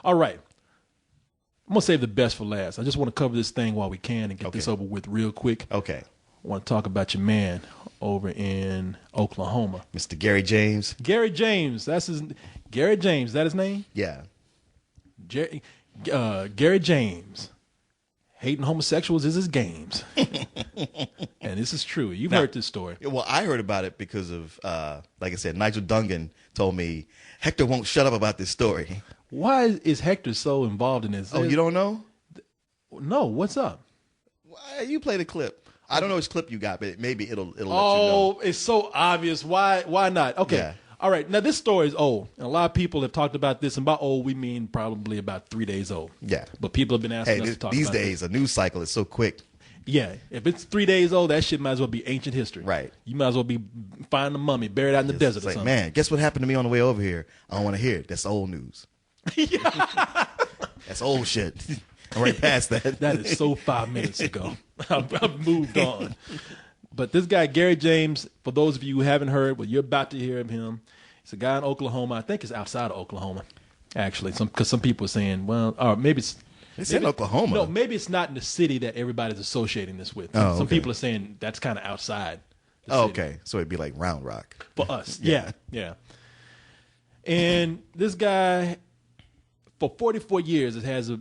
All right. I'm going to save the best for last. I just want to cover this thing while we can and get this over with real quick. Okay. I want to talk about your man over in Oklahoma. Mr. Gary James. Gary James. Gary James. Is that his name? Yeah. Gary James. Hating homosexuals is his games. And this is true. You've heard this story. Well, I heard about it because of, like I said, Nigel Dungan told me, Hector won't shut up about this story. Why is Hector so involved in this? Oh, you don't know? No. What's up? You play the clip. I don't know which clip you got, but maybe it'll let you know. Oh, it's so obvious. Why not? Okay. Yeah. All right. Now, this story is old. And a lot of people have talked about this. And by old, we mean probably about 3 days old. Yeah. But people have been asking us to talk about these days, a news cycle is so quick. Yeah. If it's 3 days old, that shit might as well be ancient history. Right. You might as well be finding a mummy buried out in the desert or something. Man, guess what happened to me on the way over here? I don't want to hear it. That's old news. That's old shit. I'm right past that. That is so 5 minutes ago. I've moved on. But this guy, Gary James, for those of you who haven't heard, well, you're about to hear of him. He's a guy in Oklahoma. I think it's outside of Oklahoma, actually. Because some people are saying, well, or maybe it's in Oklahoma. No, maybe it's not in the city that everybody's associating this with. Some people are saying that's kind of outside the city. Okay. So it'd be like Round Rock. For us. Yeah. And this guy, for 44 years,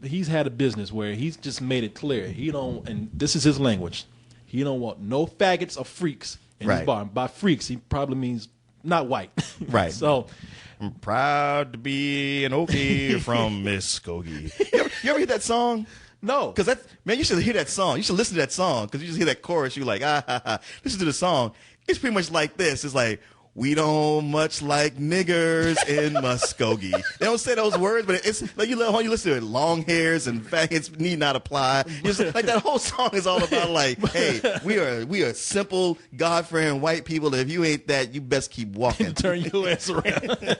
he's had a business where he's just made it clear and this is his language. He don't want no faggots or freaks in his bar. And by freaks, he probably means not white. Right. So I'm proud to be an Okie from Muskogee. You ever hear that song? No. Because you should hear that song. You should listen to that song because you just hear that chorus. You're like, listen to the song. It's pretty much like this. It's like, we don't much like niggers in Muskogee. They don't say those words, but it's like you listen to it. Long hairs and faggots need not apply. Like that whole song is all about like, hey, we are simple, God-fearing white people. If you ain't that, you best keep walking. Turn your ass around.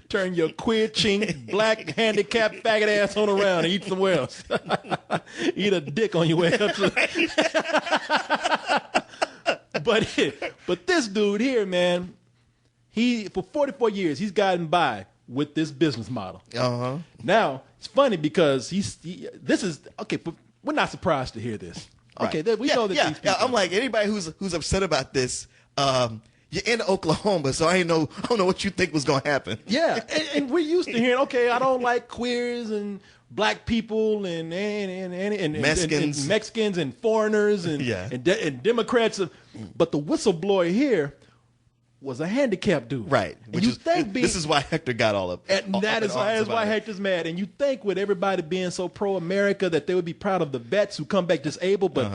Turn your queer, chink, black, handicapped, faggot ass on around and eat somewhere else. Eat a dick on your way up to But this dude here, man, for 44 years, he's gotten by with this business model. Uh-huh. Now, it's funny because we're not surprised to hear this. Okay, we know that these people. I'm like, anybody who's upset about this, you're in Oklahoma, so I don't know what you think was going to happen. Yeah, and we're used to hearing, okay, I don't like queers and black people and Mexicans and foreigners and Democrats. But the whistleblower here was a handicapped dude. Right. This is why Hector got all up. And that is why Hector's mad. And you think with everybody being so pro-America that they would be proud of the vets who come back disabled, but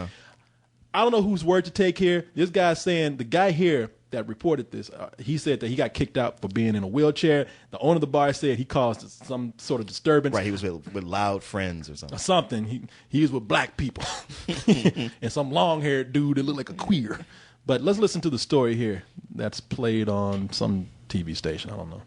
I don't know whose word to take here. This guy's saying, the guy here that reported this, he said that he got kicked out for being in a wheelchair. The owner of the bar said he caused some sort of disturbance. Right, he was with loud friends or something. He was with black people. And some long-haired dude that looked like a queer. But let's listen to the story here that's played on some TV station. I don't know.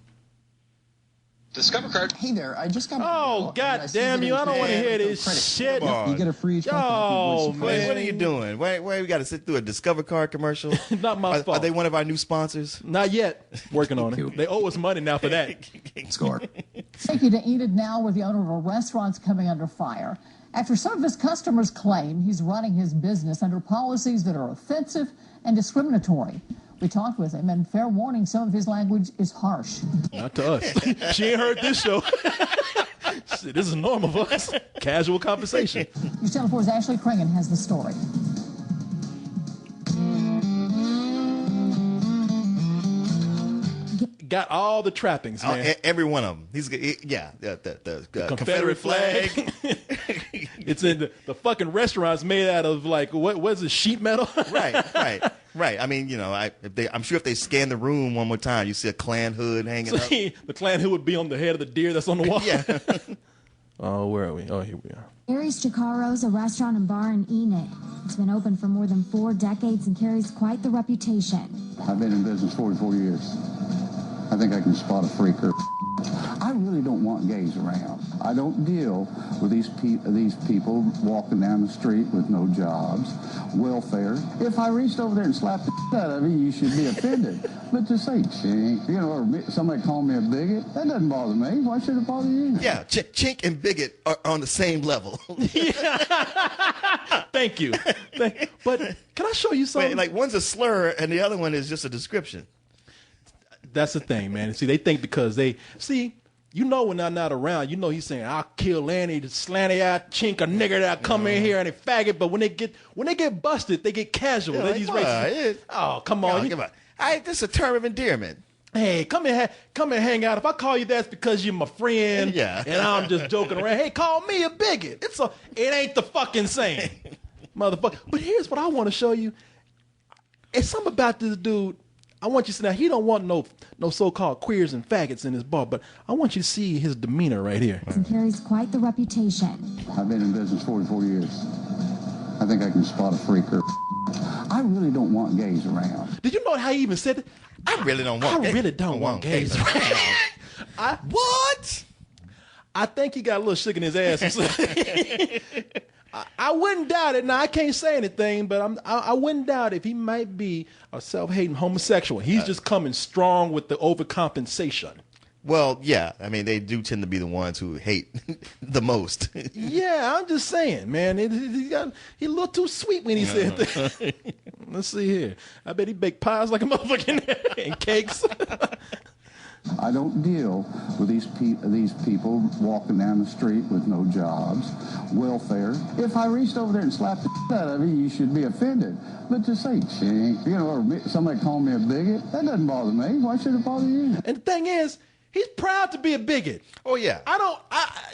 Discover card. Hey there, I just got. Oh, God damn you! I don't want to hear this shit. You get a free. Oh man, what are you doing? Why we got to sit through a Discover card commercial? Not my fault. Are they one of our new sponsors? Not yet. Working on it. They owe us money now for that. Score. Thank you to Enid now, where the owner of a restaurant's coming under fire after some of his customers claim he's running his business under policies that are offensive and discriminatory. We talked with him, and fair warning, some of his language is harsh. Not to us. She ain't heard this show. This is normal for us. Casual conversation. News Channel 4's Ashley Kringen has the story. Got all the trappings, man. Every one of them. The Confederate flag. It's in the fucking restaurant's made out of like what's it, sheet metal? Right. I mean, I'm sure if they scan the room one more time, you see a Klan hood hanging up. The Klan hood would be on the head of the deer that's on the wall. Yeah. Oh, where are we? Oh, here we are. Gary's Chicaro's a restaurant and bar in Enid. It's been open for more than 4 decades and carries quite the reputation. I've been in business 44 years. I think I can spot a freaker. I really don't want gays around. I don't deal with these people walking down the street with no jobs, welfare. If I reached over there and slapped the out of you, you should be offended. But to say chink, or somebody call me a bigot, that doesn't bother me. Why should it bother you? Yeah, chink and bigot are on the same level. Thank you. But can I show you something? Like one's a slur and the other one is just a description. That's the thing, man. See, they think because when they're not around, he's saying, I'll kill any slanty-eyed chink or nigger that come in here and a faggot. But when they get busted, they get casual. They're these racist. Oh, come on. This is a term of endearment. Hey, come and hang out. If I call you that, it's because you're my friend. Yeah. And I'm just joking around. Hey, call me a bigot. It ain't the fucking same, motherfucker. But here's what I want to show you. It's something about this dude. I want you to see now. He don't want no so-called queers and faggots in his bar, but I want you to see his demeanor right here. And carries quite the reputation. I've been in business 44 years. I think I can spot a freaker. I really don't want gays around. Did you know how he even said it? I really don't want gays around. What? I think he got a little shook in his ass. I wouldn't doubt it. Now, I can't say anything, but I wouldn't doubt if he might be a self-hating homosexual. He's just coming strong with the overcompensation. Well, yeah. I mean, they do tend to be the ones who hate the most. Yeah, I'm just saying, man. He a little too sweet when he said that. Let's see here. I bet he baked pies like a motherfucker and cakes. I don't deal with these people walking down the street with no jobs, welfare. If I reached over there and slapped the out of you, you should be offended. But to say chink, or somebody call me a bigot, that doesn't bother me. Why should it bother you? And the thing is, he's proud to be a bigot. Oh, yeah.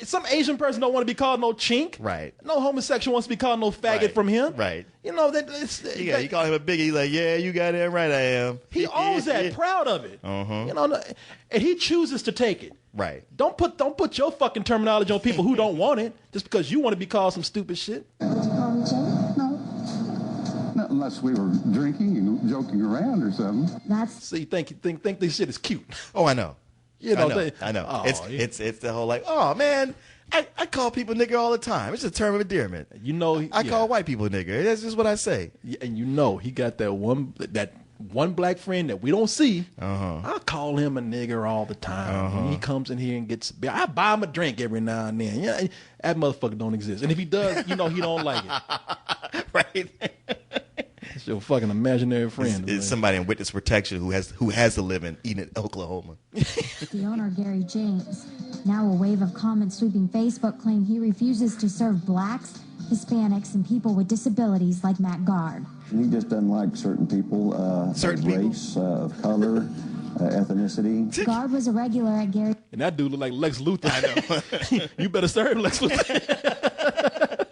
Some Asian person don't want to be called no chink. Right. No homosexual wants to be called no faggot from him. Right. You call him a bigot. He's like, yeah, you got it right, I am. He owns that, proud of it. Uh-huh. And he chooses to take it. Right. Don't put your fucking terminology on people who don't want it just because you want to be called some stupid shit. No. Not unless we were drinking and joking around or something. See, think this shit is cute. Oh, I know. I know. Oh, it's the whole like, oh man, I call people nigger all the time. It's a term of endearment. I call white people nigger. That's just what I say. And he got that one black friend that we don't see. I call him a nigger all the time. When he comes in here and gets, I buy him a drink every now and then. Yeah, that motherfucker don't exist. And if he does, he don't like it. Right. It's your fucking imaginary friend. It's somebody in witness protection who has to live in Enid, Oklahoma. The owner, Gary James. Now a wave of comments sweeping Facebook claim he refuses to serve blacks, Hispanics, and people with disabilities like Matt Gard. He just doesn't like certain people, race, of color, ethnicity. Gard was a regular at Gary. And that dude looked like Lex Luthor. I know. You better serve Lex Luthor.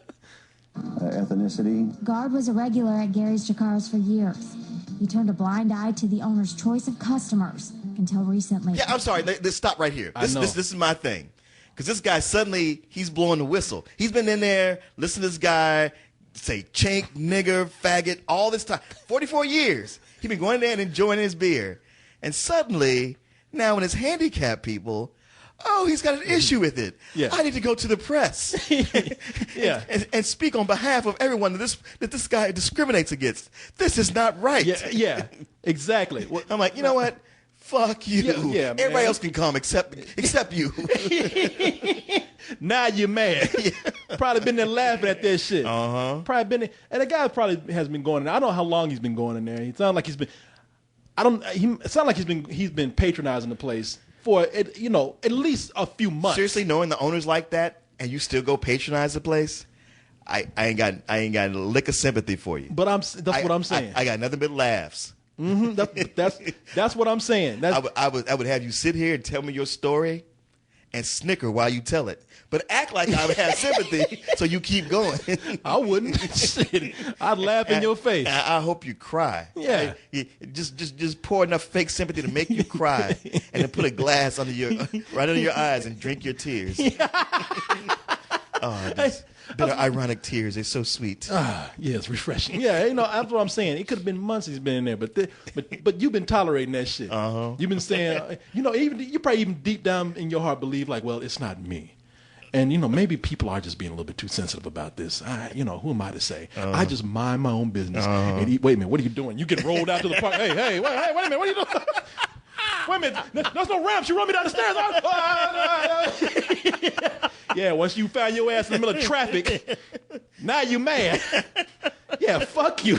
Ethnicity. Gard was a regular at Gary's Chicaros for years. He turned a blind eye to the owner's choice of customers until recently. Yeah, I'm sorry. Let's stop right here. This is my thing. Because this guy suddenly, he's blowing the whistle. He's been in there, listening to this guy say chink, nigger, faggot, all this time. 44 years. He's been going in there and enjoying his beer. And suddenly, now when it's handicapped people, he's got an issue with it. Yeah. I need to go to the press yeah. and speak on behalf of everyone that this guy discriminates against. This is not right. Yeah, exactly. Well, I'm like, you know what? Fuck you. Yeah, everybody man. else can come except you. Now you're mad. Probably been there laughing at that shit. Probably been there. And the guy probably has been going in there. I don't know how long he's been going in there. It sounds like he's been patronizing the place for at least a few months. Seriously, knowing the owners like that and you still go patronize the place, I ain't got a lick of sympathy for you. But that's what I'm saying. I got nothing but laughs. That's what I'm saying. I would have you sit here and tell me your story and snicker while you tell it. But act like I would have sympathy so you keep going. I wouldn't. Shit. I'd laugh in your face. I hope you cry. Yeah. Just pour enough fake sympathy to make you cry and then put a glass right under your eyes and drink your tears. Oh, these bitter, ironic tears. They're so sweet. Yeah, it's refreshing. Yeah, that's what I'm saying. It could have been months he's been in there, but you've been tolerating that shit. You've been saying, even you probably even deep down in your heart believe like, well, it's not me. And, maybe people are just being a little bit too sensitive about this. Who am I to say? I just mind my own business and eat. Wait a minute, what are you doing? You get rolled out to the park. Hey, wait a minute, what are you doing? Wait a minute, there's no ramp. She run me down the stairs. Yeah, once you found your ass in the middle of traffic, now you mad. Yeah, fuck you.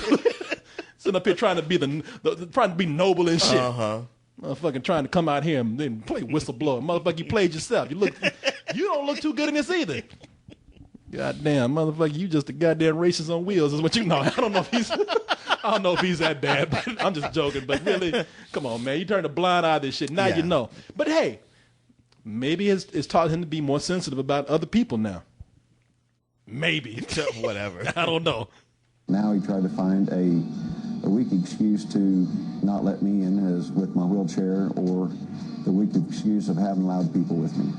Sitting up here trying to be trying to be noble and shit. Motherfucking trying to come out here and then play whistleblower. Motherfucker, you played yourself. You don't look too good in this either. Goddamn, motherfucker, you just a goddamn racist on wheels is what you know. I don't know if he's that bad, but I'm just joking. But really, come on, man. You turned a blind eye to this shit. Now you know. But hey, maybe it's taught him to be more sensitive about other people now. Maybe. Whatever. I don't know. Now he tried to find a weak excuse to not let me in as with my wheelchair, or the weak excuse of having loud people with me.